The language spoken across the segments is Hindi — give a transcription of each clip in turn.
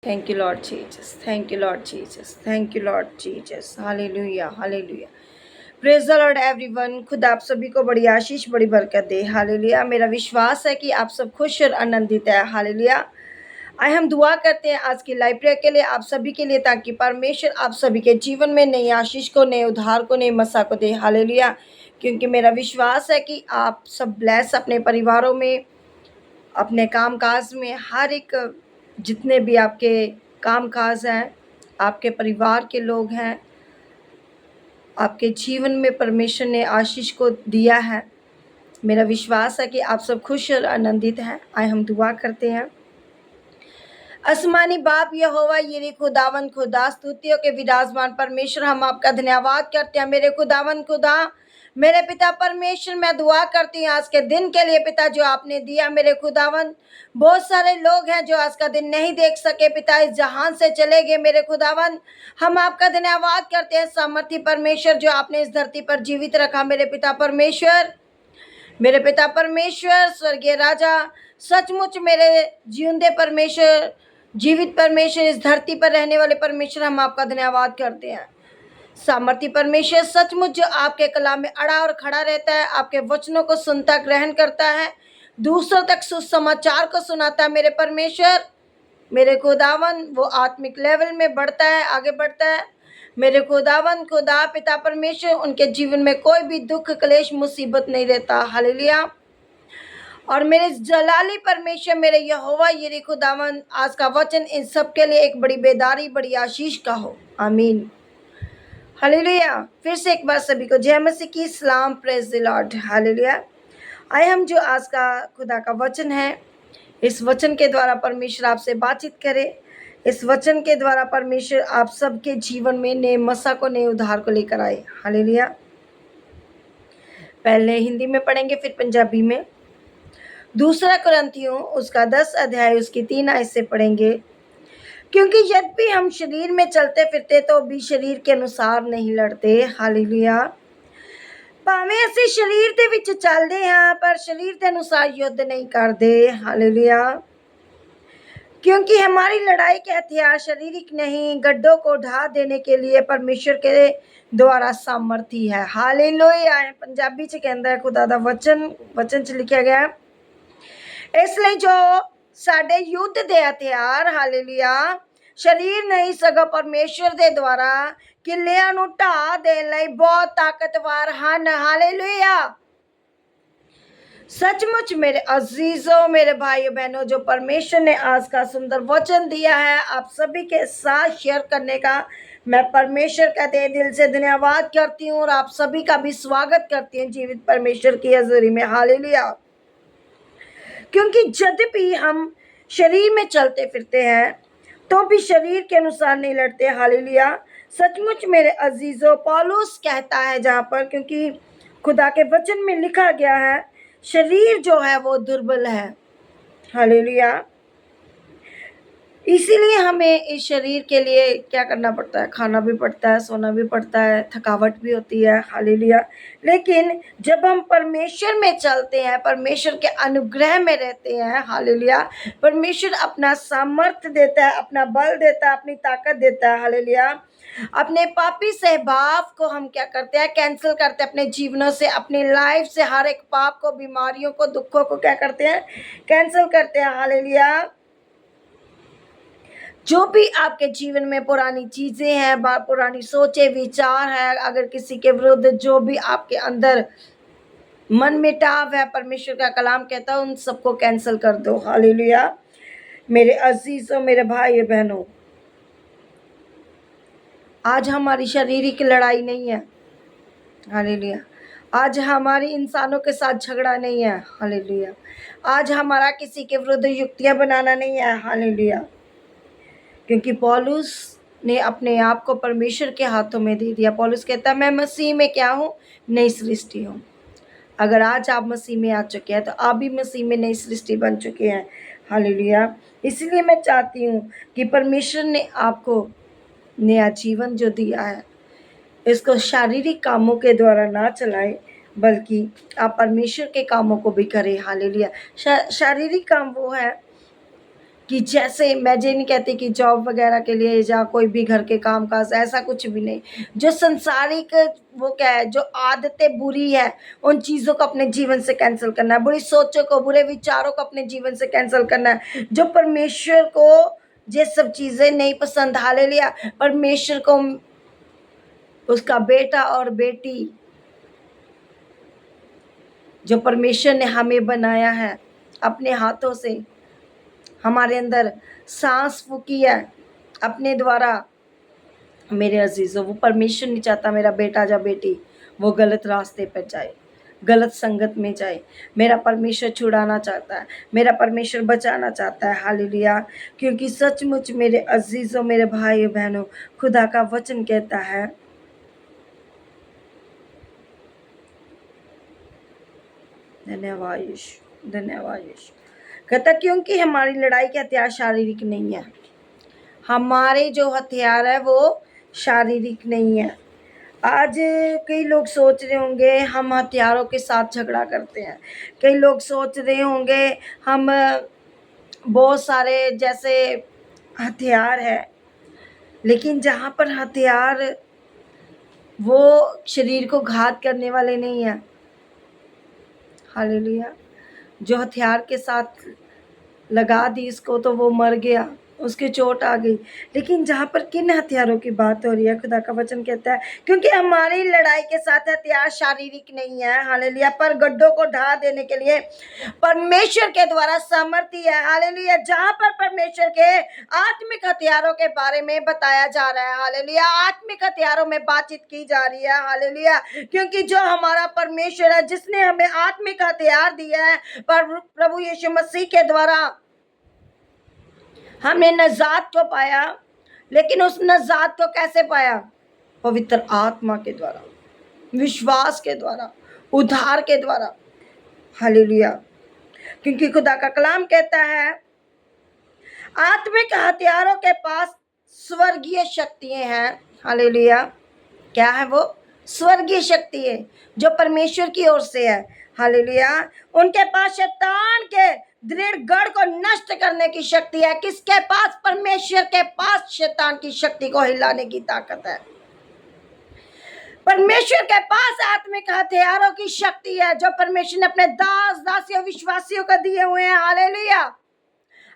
Thank you, Lord Jesus. Thank you, Lord Jesus. Thank you, Lord Jesus. Hallelujah. Hallelujah. Praise the Lord everyone. खुद आप सभी को बड़ी आशीष बड़ी बरकत दे। हालेलुया। मेरा विश्वास है कि आप सब खुश और आनंदित है। हालेलुया। आए हम दुआ करते हैं आज की लाइव प्रेयर के लिए, आप सभी के लिए, ताकि परमेश्वर आप सभी के जीवन में नई आशीष को, नए उद्धार को, नई मसा को दे। हालेलुया। क्योंकि मेरा विश्वास है कि आप सब ब्लेस अपने परिवारों में, अपने काम काज में, हर एक जितने भी आपके काम काज हैं, आपके परिवार के लोग हैं, आपके जीवन में परमेश्वर ने आशीष को दिया है। मेरा विश्वास है कि आप सब खुश और आनंदित हैं। आए हम दुआ करते हैं। आसमानी बाप यहोवा यिरे खुदावन खुदा, स्तुतियों के विराजमान परमेश्वर, हम आपका धन्यवाद करते हैं। मेरे खुदावन खुदा, मेरे पिता परमेश्वर, मैं दुआ करती हूँ आज के दिन के लिए पिता, जो आपने दिया। मेरे खुदावन, बहुत सारे लोग हैं जो आज का दिन नहीं देख सके पिता, इस जहान से चले गए। मेरे खुदावन, हम आपका धन्यवाद करते हैं सामर्थी परमेश्वर, जो आपने इस धरती पर जीवित रखा। मेरे पिता परमेश्वर, मेरे पिता परमेश्वर, स्वर्गीय राजा, सचमुच मेरे जिਉਂਦੇ परमेश्वर, जीवित परमेश्वर, इस धरती पर रहने वाले परमेश्वर, हम आपका धन्यवाद करते हैं। सामर्थी परमेश्वर, सचमुच जो आपके कलाम में अड़ा और खड़ा रहता है, आपके वचनों को सुनता, ग्रहण करता है, दूसरों तक सुसमाचार को सुनाता है। मेरे परमेश्वर, मेरे खुदावन, वो आत्मिक लेवल में बढ़ता है, आगे बढ़ता है। मेरे खुदावन खुदा पिता परमेश्वर, उनके जीवन में कोई भी दुख क्लेश मुसीबत नहीं रहता। हालेलुया। और मेरे जलाली परमेश्वर, मेरे यहोवा यिरे खुदावन, आज का वचन इन सब के लिए एक बड़ी बेदारी, बड़ी आशीष का हो। आमीन। हालेलुया। फिर से एक बार सभी को जय मसीह की सलाम। Praise the Lord. हालेलुया। आए हम जो आज का खुदा का वचन है, इस वचन के द्वारा परमेश्वर आपसे बातचीत करे। इस वचन के द्वारा परमेश्वर आप सबके जीवन में नए मसा को, नए उद्धार को लेकर आए। हालेलुया। पहले हिंदी में पढ़ेंगे, फिर पंजाबी में। दूसरा कुरिन्थियों उसका 10 अध्याय उसकी 3 आयत से पढ़ेंगे। क्योंकि यद्यपि हम शरीर में चलते फिरते तो भी शरीर के अनुसार नहीं लड़ते। हालेलुया। ਭਾਵੇਂ ਅਸੀਂ शरीर ਦੇ ਵਿੱਚ ਚੱਲਦੇ ਹਾਂ, पर शरीर के अनुसार युद्ध नहीं करते। हालेलुया। क्योंकि हमारी लड़ाई के हथियार शारीरिक नहीं, गड्ढों को ढा देने के लिए परमेश्वर के द्वारा सामर्थी है। हालेलुया। पंजाबी च कहंदा है खुदा दा वचन च लिखा गया, इसलिए जो साडे युद्ध दे हथियार, हालेलुया, शरीर नहीं सगों परमेश्वर दे द्वारा किलियां नूं ढा देण लई बहुत ताकतवर हन। हालेलुया। सचमुच मेरे अजीजों, मेरे भाइयों बहनों, जो परमेश्वर ने आज का सुंदर वचन दिया है आप सभी के साथ शेयर करने का, मैं परमेश्वर का तहे दिल से धन्यवाद करती हूँ और आप सभी का भी स्वागत करती हूँ जीवित परमेश्वर की हजूरी में। हालेलुया। क्योंकि जब भी हम शरीर में चलते फिरते हैं तो भी शरीर के अनुसार नहीं लड़ते। हालेलुया। सचमुच मेरे अजीजों, पौलुस कहता है जहाँ पर, क्योंकि खुदा के वचन में लिखा गया है शरीर जो है वो दुर्बल है। हालेलुया। इसीलिए हमें इस शरीर के लिए क्या करना पड़ता है, खाना भी पड़ता है, सोना भी पड़ता है, थकावट भी होती है। हालेलुया। लेकिन जब हम परमेश्वर में चलते हैं, परमेश्वर के अनुग्रह में रहते हैं, हालेलुया, परमेश्वर अपना सामर्थ्य देता है, अपना बल देता है, अपनी ताकत देता है। हालेलुया। अपने पापी स्वभाव को हम क्या करते हैं, कैंसिल करते हैं अपने जीवनों से, अपनी लाइफ से हर एक पाप को, बीमारियों को, दुखों को क्या करते हैं, कैंसिल करते हैं। हालेलुया। जो भी आपके जीवन में पुरानी चीजें हैं, पुरानी सोचे विचार है, अगर किसी के विरुद्ध जो भी आपके अंदर मन मिटाव है, परमेश्वर का कलाम कहता है उन सबको कैंसिल कर दो। हालेलुया। मेरे अजीजों, मेरे भाई बहनों, आज हमारी शारीरिक लड़ाई नहीं है। हालेलुया। आज हमारी इंसानों के साथ झगड़ा नहीं है। हालेलुया। आज हमारा किसी के विरुद्ध युक्तियां बनाना नहीं है। हालेलुया। क्योंकि पौलुस ने अपने आप को परमेश्वर के हाथों में दे दिया। पौलुस कहता है मैं मसीह में क्या हूँ, नई सृष्टि हूँ। अगर आज आप मसीह में आ चुके हैं तो आप भी मसीह में नई सृष्टि बन चुके हैं। हालेलुया। इसलिए मैं चाहती हूँ कि परमेश्वर ने आपको नया जीवन जो दिया है, इसको शारीरिक कामों के द्वारा ना चलाएं, बल्कि आप परमेश्वर के कामों को भी करें। हालेलुया। शारीरिक काम वो है कि जैसे मैं ये नहीं कहती कि जॉब वगैरह के लिए या कोई भी घर के काम काज, ऐसा कुछ भी नहीं। जो संसारिक वो क्या है, जो आदतें बुरी है, उन चीज़ों को अपने जीवन से कैंसिल करना है। बुरी सोचों को, बुरे विचारों को अपने जीवन से कैंसिल करना है। जो परमेश्वर को ये सब चीज़ें नहीं पसंद, हालेलुया। परमेश्वर को उसका बेटा और बेटी, जो परमेश्वर ने हमें बनाया है अपने हाथों से, हमारे अंदर सांस फूकी है अपने द्वारा, मेरे अजीजों, वो परमेश्वर नहीं चाहता मेरा बेटा या बेटी वो गलत रास्ते पर जाए, गलत संगत में जाए। मेरा परमेश्वर छुड़ाना चाहता है, मेरा परमेश्वर बचाना चाहता है, हालेलुया। क्योंकि सचमुच मेरे अजीजों, मेरे भाई बहनों, खुदा का वचन कहता है, धन्यवाद यीशु, धन्यवाद यीशु। कहता क्योंकि हमारी लड़ाई के हथियार शारीरिक नहीं है। हमारे जो हथियार है वो शारीरिक नहीं है। आज कई लोग सोच रहे होंगे हम हथियारों के साथ झगड़ा करते हैं। कई लोग सोच रहे होंगे हम बहुत सारे जैसे हथियार है, लेकिन जहाँ पर हथियार वो शरीर को घात करने वाले नहीं है, हालेलुया। जो हथियार के साथ लगा दी इसको तो वो मर गया, उसकी चोट आ गई। लेकिन जहाँ पर किन हथियारों की बात हो रही है, खुदा का वचन कहता है क्योंकि हमारी लड़ाई के साथ हथियार शारीरिक नहीं है, हालेलुया, पर गड्ढों को ढा देने के लिए परमेश्वर के द्वारा सामर्थ्य है, हालेलुया। जहाँ पर परमेश्वर के आत्मिक हथियारों के बारे में बताया जा रहा है, हालेलुया, आत्मिक हथियारों में बातचीत की जा रही है, हालेलुया। क्योंकि जो हमारा परमेश्वर है, जिसने हमें आत्मिक हथियार दिया है, पर प्रभु यीशु मसीह के द्वारा हमने नजात को पाया। लेकिन उस नजात को कैसे पाया? पवित्र आत्मा के द्वारा, विश्वास के द्वारा, उद्धार के द्वारा, हालेलुया। क्योंकि खुदा का कलाम कहता है आत्मिक हथियारों के पास स्वर्गीय शक्तियां हैं, हालेलुया। क्या है वो? स्वर्गीय शक्ति है जो परमेश्वर की ओर से है, हालेलुया। उनके पास शैतान के दृढ़ गढ़ को नष्ट करने की शक्ति है। किसके पास? परमेश्वर के पास शैतान की शक्ति को हिलाने की ताकत है। परमेश्वर के पास आत्मिक हथियारों की शक्ति है जो परमेश्वर ने अपने दास दासियों विश्वासियों को दिए हुए हैं, हालेलुया।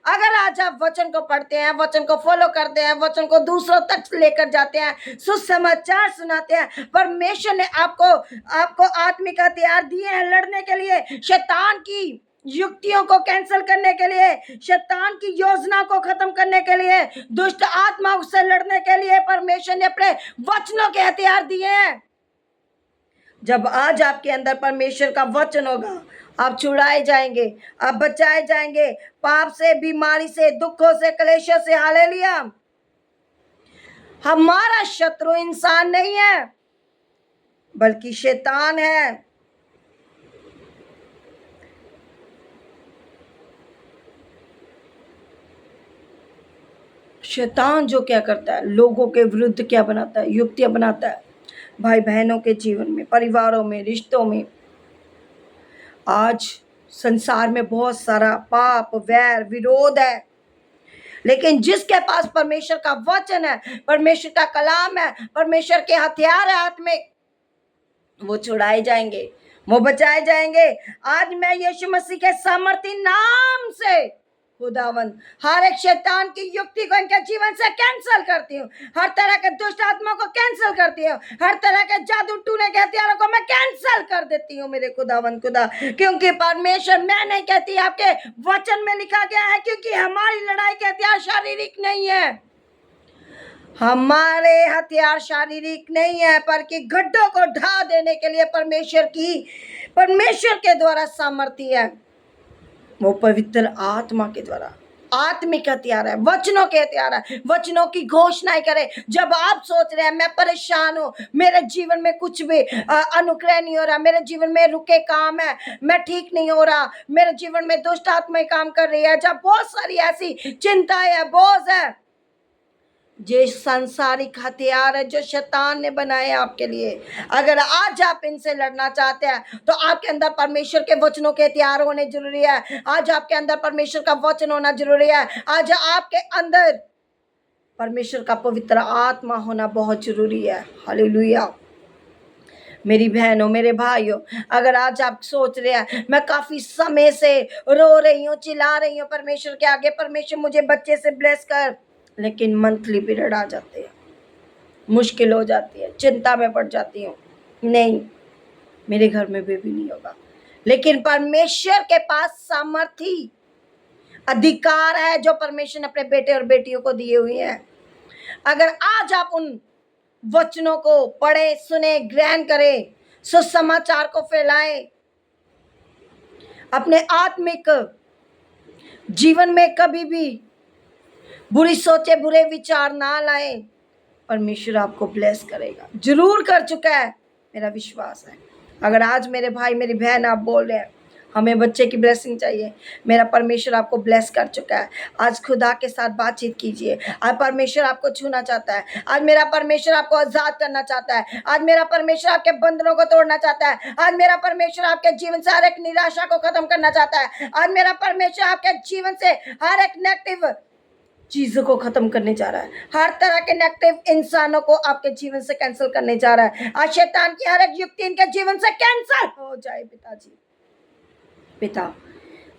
अगर आज आप वचन को पढ़ते हैं, वचन को फॉलो करते हैं, वचन को दूसरों तक लेकर जाते हैं, सुसमाचार सुनाते हैं, परमेश्वर ने आपको आत्मिक हथियार दिए हैं लड़ने के लिए, शैतान की युक्तियों को कैंसिल करने के लिए, शैतान की योजना को खत्म करने के लिए, दुष्ट आत्माओं से लड़ने के लिए परमेश्वर ने अपने वचनों के हथियार दिए हैं। जब आज आपके अंदर परमेश्वर का वचन होगा, आप छुड़ाए जाएंगे, आप बचाए जाएंगे पाप से, बीमारी से, दुखों से, क्लेशों से, हालेलुया। हमारा शत्रु इंसान नहीं है बल्कि शैतान है। शैतान जो क्या करता है, लोगों के विरुद्ध क्या बनाता है? युक्तियां बनाता है, भाई बहनों के जीवन में, परिवारों में, रिश्तों में। आज संसार में बहुत सारा पाप, वैर, विरोध है, लेकिन जिसके पास परमेश्वर का वचन है, परमेश्वर का कलाम है, परमेश्वर के हथियार है हाथ में, वो छुड़ाए जाएंगे, वो बचाए जाएंगे। आज मैं यीशु मसीह के सामर्थी नाम से खुदावन हर एक शैतान की युक्ति को इनके जीवन से कैंसिल करती हूँ, हर तरह के दुष्ट आत्मा को कैंसिल करती हूँ, हर तरह के जादू टूने के हथियारों को मैं कैंसिल कर देती हूँ मेरे खुदावन खुदा। क्योंकि परमेश्वर, मैं नहीं कहती, आपके वचन में लिखा गया है, क्योंकि हमारी लड़ाई के हथियार शारीरिक नहीं है, हमारे हथियार शारीरिक नहीं है, पर कि गड्ढों को ढा देने के लिए परमेश्वर के द्वारा सामर्थ्य है, वो पवित्र आत्मा के द्वारा आत्मिक हथियार है, वचनों के हथियार है। वचनों की घोषणा करें। जब आप सोच रहे हैं मैं परेशान हूँ, मेरे जीवन में कुछ भी अनुग्रह नहीं हो रहा, मेरे जीवन में रुके काम है, मैं ठीक नहीं हो रहा, मेरे जीवन में दुष्ट आत्माएं काम कर रही है, जब बहुत सारी ऐसी चिंताएं है, बोझ है, ये सांसारिक हथियार है जो शैतान ने बनाए आपके लिए। अगर आज आप इनसे लड़ना चाहते हैं तो आपके अंदर परमेश्वर के वचनों के हथियार होने जरूरी है। आज आपके अंदर परमेश्वर का वचन होना जरूरी है। आज आपके अंदर परमेश्वर का पवित्र आत्मा होना बहुत जरूरी है। हालेलुया। मेरी बहनों, मेरे भाइयों, अगर आज आप सोच रहे हैं मैं काफी समय से रो रही हूँ, चिल्ला रही हूँ परमेश्वर के आगे, परमेश्वर मुझे बच्चे से ब्लेस कर, लेकिन मंथली पीरियड आ जाते हैं, मुश्किल हो जाती है, चिंता में पड़ जाती हूँ, नहीं मेरे घर में बेबी नहीं होगा, लेकिन परमेश्वर के पास सामर्थी अधिकार है जो परमेश्वर ने अपने बेटे और बेटियों को दिए हुए हैं। अगर आज आप उन वचनों को पढ़े, सुने, ग्रहण करें, सुसमाचार को फैलाएं, अपने आत्मिक जीवन में कभी भी बुरी सोचे, बुरे विचार ना लाएं, परमेश्वर आपको ब्लेस करेगा, जरूर कर चुका है, मेरा विश्वास है। अगर आज मेरे भाई, मेरी बहन आप बोल रहे हैं हमें बच्चे की ब्लेसिंग चाहिए, मेरा परमेश्वर आपको ब्लेस कर चुका है। आज खुदा के साथ बातचीत कीजिए। आज परमेश्वर आपको छूना चाहता है। आज मेरा परमेश्वर आपको आजाद करना चाहता है। आज मेरा परमेश्वर आपके बंधनों को तोड़ना चाहता है। आज मेरा परमेश्वर आपके जीवन से हर एक निराशा को खत्म करना चाहता है। आज मेरा परमेश्वर आपके जीवन से हर एक नेगेटिव चीजों को खत्म करने जा रहा है। हर तरह के नेगेटिव इंसानों को आपके जीवन से कैंसिल करने जा रहा है। आज शैतान की हर एक युक्ति इनके जीवन से कैंसिल हो जाए। पिताजी, पिता,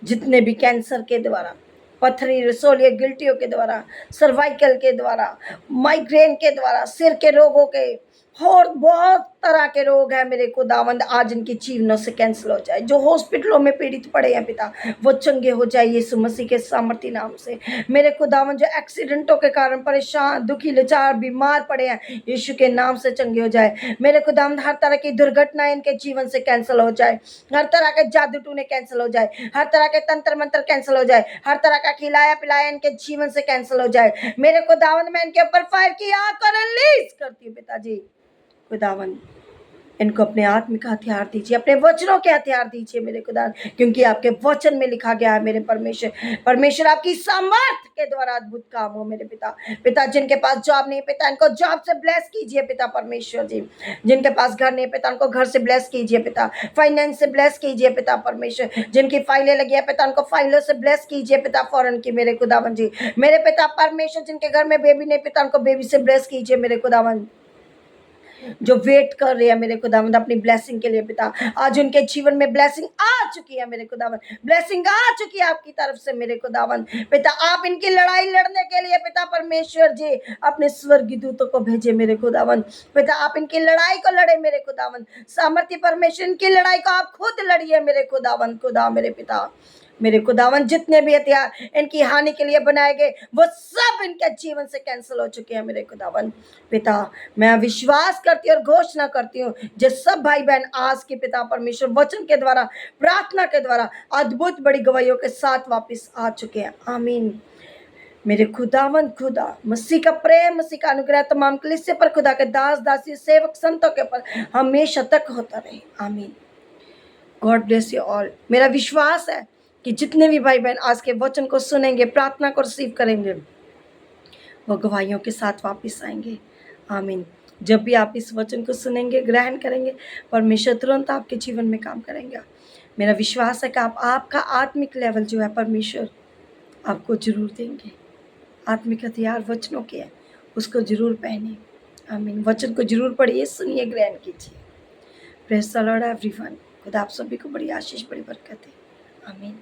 जितने भी कैंसर के द्वारा, पथरी, रसोलिया, गिल्टियों के द्वारा, सर्वाइकल के द्वारा, माइग्रेन के द्वारा, सिर के रोगों के और बहुत तरह के रोग है मेरे खुदावंद, आज इनके जीवनों से कैंसिल हो जाए। जो हॉस्पिटलों में पीड़ित पड़े हैं पिता, वो चंगे हो जाए यीशु मसीह के सामर्थी नाम से। मेरे खुदावंद जो एक्सीडेंटों के कारण परेशान, दुखी, लाचार, बीमार पड़े हैं, यीशु के नाम से चंगे हो जाए। मेरे खुदावंद हर तरह की दुर्घटना इनके जीवन से कैंसिल हो जाए। हर तरह के जादू टूने कैंसिल हो जाए। हर तरह के तंत्र मंत्र कैंसिल हो जाए। हर तरह का खिलाया पिलाया इनके जीवन से कैंसिल हो जाए। मेरे खुदावंद मैं इनके ऊपर फायर की आग को रिलीज करती हूँ पिताजी। खुदावन इनको अपने आत्मिक हथियार दीजिए, अपने वचनों के हथियार दीजिए मेरे खुदा, क्योंकि आपके वचन में लिखा गया है मेरे परमेश्वर, परमेश्वर आपकी सामर्थ के द्वारा अद्भुत काम हो मेरे पिता। पिता, जिनके पास जॉब नहीं पिता, इनको जॉब से ब्लेस कीजिए पिता परमेश्वर जी। जिनके पास घर नहीं पिता, उनको घर से ब्लेस कीजिए पिता। फाइनेंस से ब्लेस कीजिए पिता परमेश्वर। जिनकी फाइलें लगी है पिता, उनको फाइलों से ब्लेस कीजिए पिता फौरन की मेरे खुदावन जी। मेरे पिता परमेश्वर, जिनके घर में बेबी नहीं पिता, उनको बेबी से ब्लेस कीजिए मेरे खुदावन। जो वेट कर रहे हैं मेरे खुदावंद अपनी ब्लेसिंग के लिए पिता, आज उनके जीवन में ब्लेसिंग आ चुकी है मेरे खुदावंद, ब्लेसिंग आ चुकी है आपकी तरफ से मेरे खुदावंद। पिता, आप इनकी लड़ाई लड़ने के लिए पिता परमेश्वर जी अपने स्वर्गीय दूतों को भेजे मेरे खुदावंद। पिता, आप इनकी लड़ाई को लड़े मेरे खुदावंद, सामर्थ्य परमेश्वर इनकी लड़ाई को आप खुद लड़िए मेरे खुदावंद। खुदा मेरे पिता, मेरे खुदावन जितने भी हथियार इनकी हानि के लिए बनाए गए, वो सब इनके जीवन से कैंसिल हो चुके हैं मेरे खुदावन। पिता, मैं विश्वास करती और घोषणा करती हूँ जो सब भाई बहन आज के पिता परमेश्वर वचन के द्वारा, प्रार्थना के द्वारा अद्भुत बड़ी गवाहियों के साथ वापस आ चुके हैं। आमीन। मेरे खुदावन, खुदा मसीह का प्रेम, मसीह का अनुग्रह तमाम कलीसिया पर, खुदा के दास दासी सेवक संतों के ऊपर हमेशा तक होता रहे। आमीन। God bless you all. मेरा विश्वास है कि जितने भी भाई बहन आज के वचन को सुनेंगे, प्रार्थना को रिसीव करेंगे, वो गवाहियों के साथ वापस आएंगे। आमीन। जब भी आप इस वचन को सुनेंगे, ग्रहण करेंगे, परमेश्वर तुरंत आपके जीवन में काम करेंगे। मेरा विश्वास है कि आपका आत्मिक लेवल जो है परमेश्वर आपको जरूर देंगे। आत्मिक हथियार वचनों के हैं, उसको जरूर पहने। आमीन। वचन को जरूर पढ़िए, सुनिए, ग्रहण कीजिए। Praise the Lord everyone. खुदा आप सभी को बड़ी आशीष, बड़ी बरकत है। आमीन।